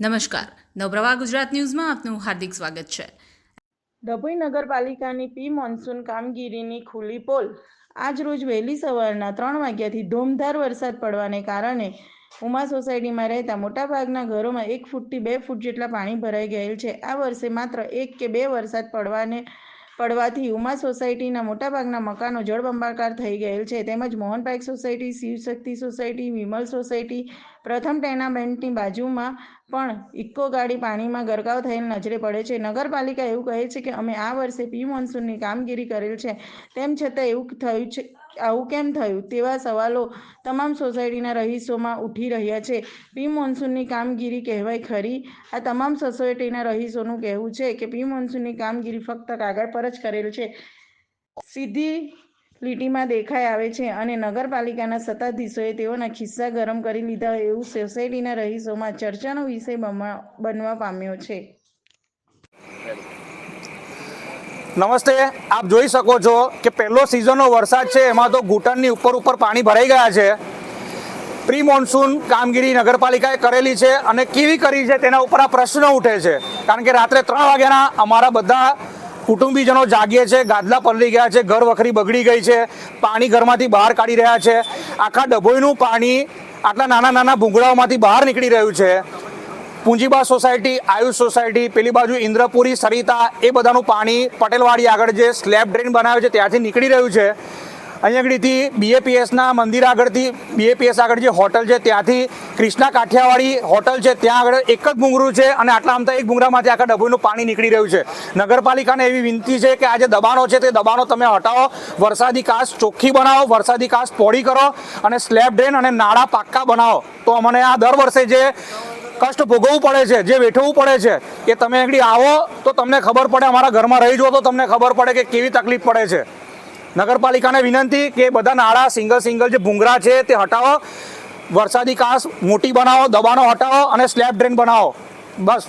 નમસ્કાર, નવપ્રવાહ ગુજરાત ન્યૂઝમાં આપનું હાર્દિક સ્વાગત છે। ડભોઈ નગરપાલિકાની પ્રી મોન્સૂન કામગીરીની ખુલ્લી પોલ। આજ રોજ વહેલી સવારના 3 વાગ્યાથી ધોમધાર વરસાદ પડવાને કારણે ઉમા સોસાયટીમાં રહેતા મોટાભાગના ઘરોમાં 1 ફૂટથી 2 ફૂટ જેટલા પાણી ભરાઈ ગયેલ છે। આ વર્ષે માત્ર 1 કે 2 વરસાદ પડવાથી ઉમા સોસાયટીના મોટાભાગના મકાનો જળબંબાકાર થઈ ગયેલ છે। તેમજ Mohanpaik society, Shivshakti society, Vimal society, Pratham ટેનામેન્ટની બાજુમાં પણ ઇકો ગાડી પાણીમાં ગરકાવ થયેલ નજરે પડે છે। નગરપાલિકા એવું કહે છે કે અમે આ વર્ષે પ્રી મોન્સૂનની કામગીરી કરેલ છે, તેમ છતાં આવું કેમ થયું તેવા સવાલો તમામ સોસાયટીના રહીશોમાં ઉઠી રહ્યા છે। પ્રી મોન્સૂનની કામગીરી કહેવાય ખરી? આ તમામ સોસાયટીના રહીશોનું કહેવું છે કે પ્રી મોન્સૂનની કામગીરી ફક્ત કાગળ પર જ કરેલ છે, સીધી લીટીમાં દેખાઈ આવે છે અને નગરપાલિકાના સત્તાધીશોએ તેઓના ખિસ્સા ગરમ કરી લીધા એવું સોસાયટીના રહીશોમાં ચર્ચાનો વિષય બનવા પામ્યો છે। નમસ્તે, આપ જોઈ શકો છો કે પહેલો સિઝનનો વરસાદ છે એમાં તો ઘૂંટણની ઉપર પાણી ભરાઈ ગયા છે। પ્રી મોન્સૂન કામગીરી નગરપાલિકાએ કરેલી છે અને કેવી કરી છે તેના ઉપર આ પ્રશ્ન ઉઠે છે, કારણ કે રાત્રે 3 વાગ્યાના અમારા બધા કુટુંબીજનો જાગીએ છે, ગાદલા પલળી ગયા છે, ઘર વખરી બગડી ગઈ છે, પાણી ઘરમાંથી બહાર કાઢી રહ્યા છે। આખા ડભોઈનું પાણી આટલા નાના ભૂંગળાઓમાંથી બહાર નીકળી રહ્યું છે। પૂંજીબા સોસાયટી, આયુષ સોસાયટી, પેલી બાજુ ઇન્દ્રપુરી, સરિતા, એ બધાનું પાણી પટેલવાડી આગળ જે સ્લેબ ડ્રેન બનાવે છે ત્યાંથી નીકળી રહ્યું છે। અહીંયા આગળથી BAPSના મંદિર આગળથી, BAPS આગળ જે હોટલ છે ત્યાંથી કૃષ્ણા કાઠિયાવાડી હોટલ છે ત્યાં આગળ એક જ ભૂંગળું છે અને આટલા આમતા એક ભૂંગળામાંથી આખા ડભોઈનું પાણી નીકળી રહ્યું છે। નગરપાલિકાને એવી વિનંતી છે કે આ જે દબાણો છે તે દબાણો તમે હટાવો, વરસાદી કાચ ચોખ્ખી બનાવો, વરસાદી કાચ પહોળી કરો અને સ્લેબ ડ્રેન અને નાળા પાક્કા બનાવો, તો અમને આ દર વર્ષે જે કષ્ટ ભોગવવું પડે છે, જે વેઠવવું પડે છે, કે તમે આગળ આવો તો તમને ખબર પડે, અમારા ઘરમાં રહી જુઓ તો તમને ખબર પડે કે કેવી તકલીફ પડે છે। નગરપાલિકાને વિનંતી કે બધા નાળા સિંગલ જે ભૂંગળા છે તે હટાવો, વરસાદી કાચ મોટી બનાવો, દબાણો હટાવો અને સ્લેબ ડ્રેન બનાવો, બસ।